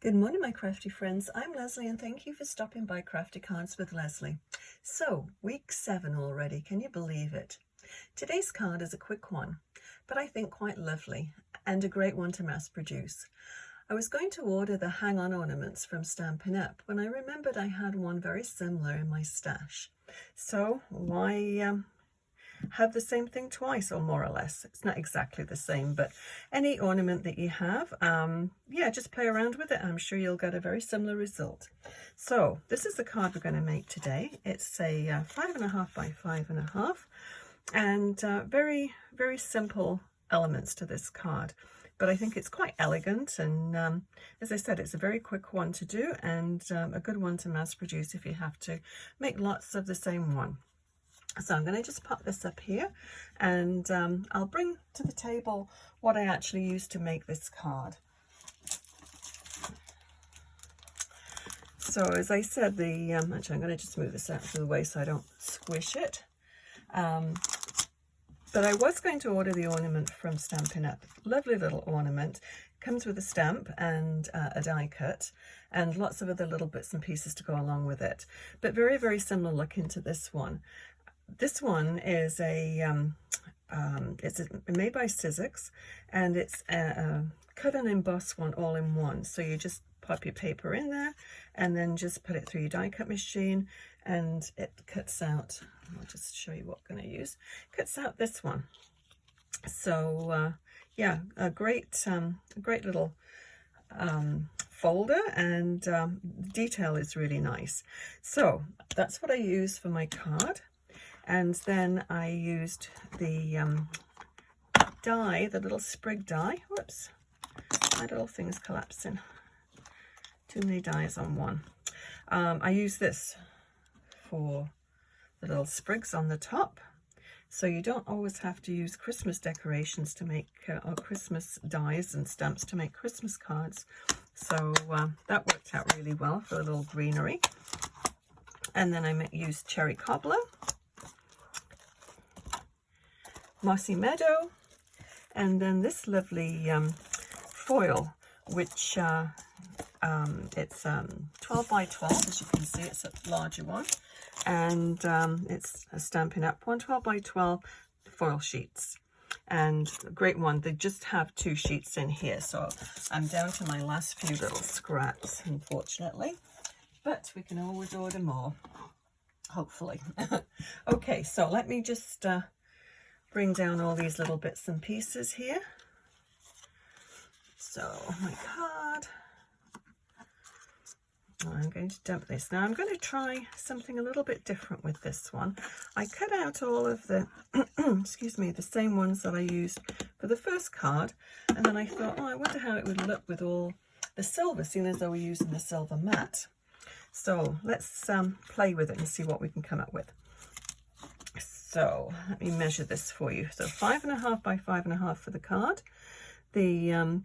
Good morning, my crafty friends. I'm Lesley, and thank you for stopping by Crafty Cards with Lesley. So, week 7 already. Can you believe it? Today's card is a quick one, but I think quite lovely and a great one to mass produce. I was going to order the hang-on ornaments from Stampin' Up when I remembered I had one very similar in my stash. So, why have the same thing twice, or more or less? It's not exactly the same, but any ornament that you have, yeah, just play around with it. I'm sure you'll get a very similar result. So this is the card we're going to make today. It's a 5.5 by 5.5, and very, very simple elements to this card. But I think it's quite elegant, and as I said, it's a very quick one to do, and a good one to mass produce if you have to make lots of the same one. So I'm going to just pop this up here, and I'll bring to the table what I actually used to make this card. So as I said, actually I'm going to just move this out of the way so I don't squish it. But I was going to order the ornament from Stampin' Up. Lovely little ornament. Comes with a stamp and a die cut, and lots of other little bits and pieces to go along with it. But very, very similar looking to this one. This one is made by Sizzix, and it's a cut and emboss one all in one. So you just pop your paper in there and then just put it through your die cut machine, and it cuts out, I'll just show you what I'm going to use, cuts out this one. So yeah, a great little folder, and detail is really nice. So that's what I use for my card. And then I used the die, the little sprig die. Whoops, my little thing's collapsing. Too many dies on one. I use this for the little sprigs on the top. So you don't always have to use Christmas decorations to make, or Christmas dies and stamps to make Christmas cards. So that worked out really well for a little greenery. And then I used cherry cobbler, Mossy Meadow, and then this lovely foil, which it's 12 by 12, as you can see. It's a larger one, and it's a Stampin' Up one, 12 by 12 foil sheets, and a great one. They just have 2 sheets in here, so I'm down to my last few little scraps, unfortunately, but we can always order more, hopefully. Okay, so let me just bring down all these little bits and pieces here. So my card, I'm going to dump this. Now I'm going to try something a little bit different with this one. I cut out all of the excuse me, the same ones that I used for the first card, and then I thought, oh, I wonder how it would look with all the silver, seeing as though we're using the silver matte. So let's play with it and see what we can come up with. So let me measure this for you. So 5.5 by 5.5 for the card. The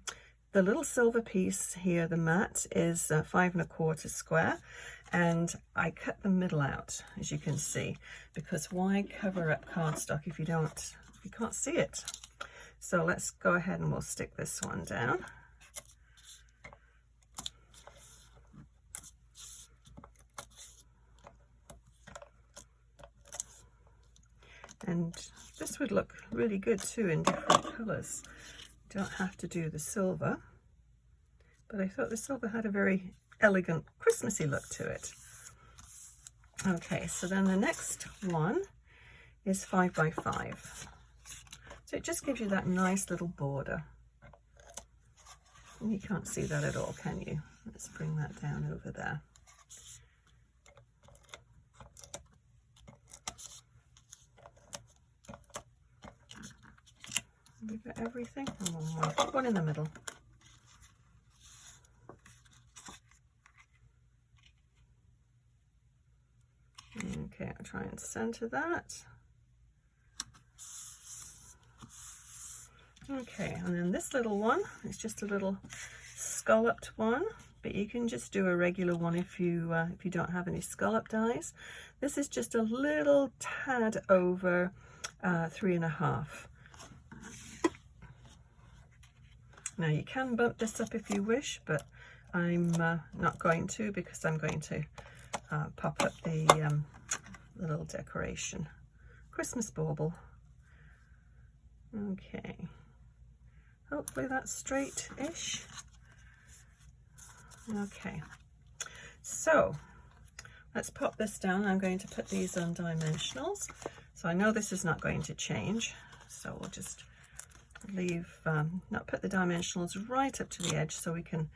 little silver piece here, the matte, is 5 1/4 square, and I cut the middle out, as you can see, because why cover up cardstock if you can't see it? So let's go ahead and we'll stick this one down. And this would look really good too in different colours. Don't have to do the silver, but I thought the silver had a very elegant Christmassy look to it. Okay, so then the next one is 5 by 5. So it just gives you that nice little border. And you can't see that at all, can you? Let's bring that down over there. We've got everything. And one more. One in the middle. Okay, I'll try and center that. Okay, and then this little one, it's just a little scalloped one, but you can just do a regular one if you don't have any scallop dies. This is just a little tad over 3.5. Now you can bump this up if you wish, but I'm not going to, because I'm going to pop up the little decoration. Christmas bauble. Okay. Hopefully that's straight-ish. Okay. So let's pop this down. I'm going to put these on dimensionals. So I know this is not going to change. So we'll just leave, not put the dimensionals right up to the edge so we can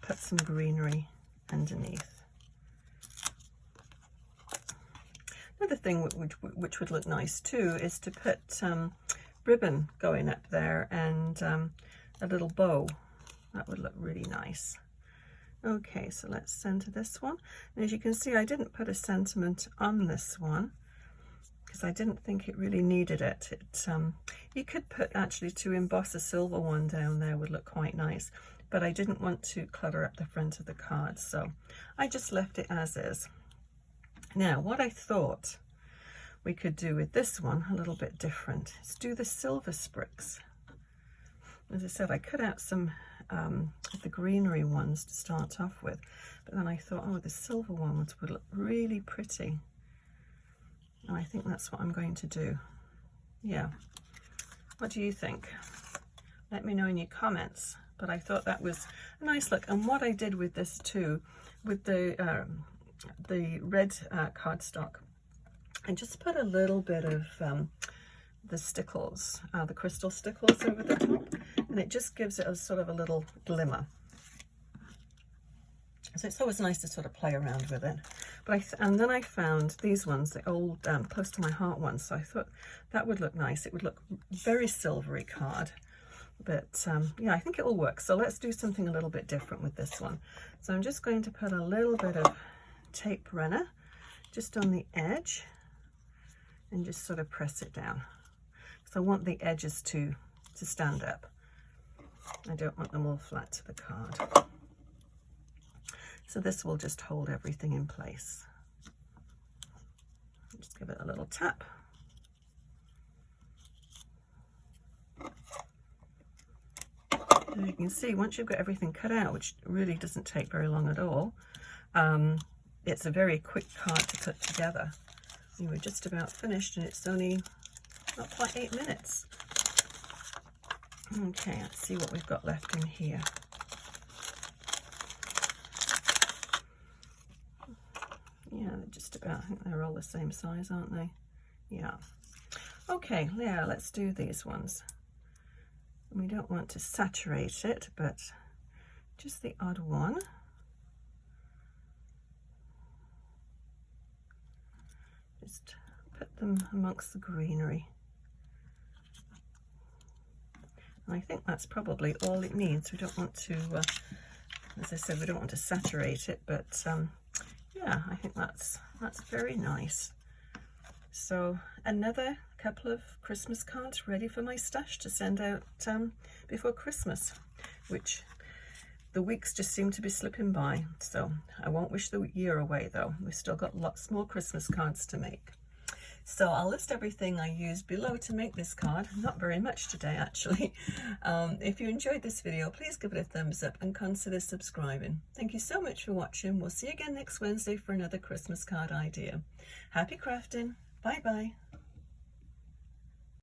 put some greenery underneath. Another thing which would look nice too is to put ribbon going up there and a little bow. That would look really nice. Okay, so let's center this one. And as you can see, I didn't put a sentiment on this one because I didn't think it really needed it. You could put, actually, to emboss a silver one down there would look quite nice, but I didn't want to clutter up the front of the card, so I just left it as is. Now, what I thought we could do with this one, a little bit different, is do the silver sprigs. As I said, I cut out some of the greenery ones to start off with, but then I thought, oh, the silver ones would look really pretty. And I think that's what I'm going to do. Yeah. What do you think? Let me know in your comments. But I thought that was a nice look. And what I did with this too, with the red cardstock, I just put a little bit of the stickles, the crystal stickles over the top, and it just gives it a sort of a little glimmer. So it's always nice to sort of play around with it. But and then I found these ones, the old close to my heart ones, so I thought that would look nice. It would look very silvery card. But yeah, I think it will work. So let's do something a little bit different with this one. So I'm just going to put a little bit of tape runner just on the edge and just sort of press it down. So I want the edges to stand up. I don't want them all flat to the card. So this will just hold everything in place. Just give it a little tap. As you can see, once you've got everything cut out, which really doesn't take very long at all, it's a very quick card to put together. You were just about finished, and it's only not quite 8 minutes. Okay, let's see what we've got left in here. Yeah, they're just about, I think they're all the same size, aren't they? Yeah. Okay, yeah, let's do these ones. We don't want to saturate it, but just the odd one. Just put them amongst the greenery. And I think that's probably all it needs. We don't want to, as I said, we don't want to saturate it, but yeah, I think that's very nice. So another couple of Christmas cards ready for my stash to send out before Christmas, which the weeks just seem to be slipping by. So I won't wish the year away though. We've still got lots more Christmas cards to make. So I'll list everything I used below to make this card. Not very much today, actually. If you enjoyed this video, please give it a thumbs up and consider subscribing. Thank you so much for watching. We'll see you again next Wednesday for another Christmas card idea. Happy crafting. Bye-bye.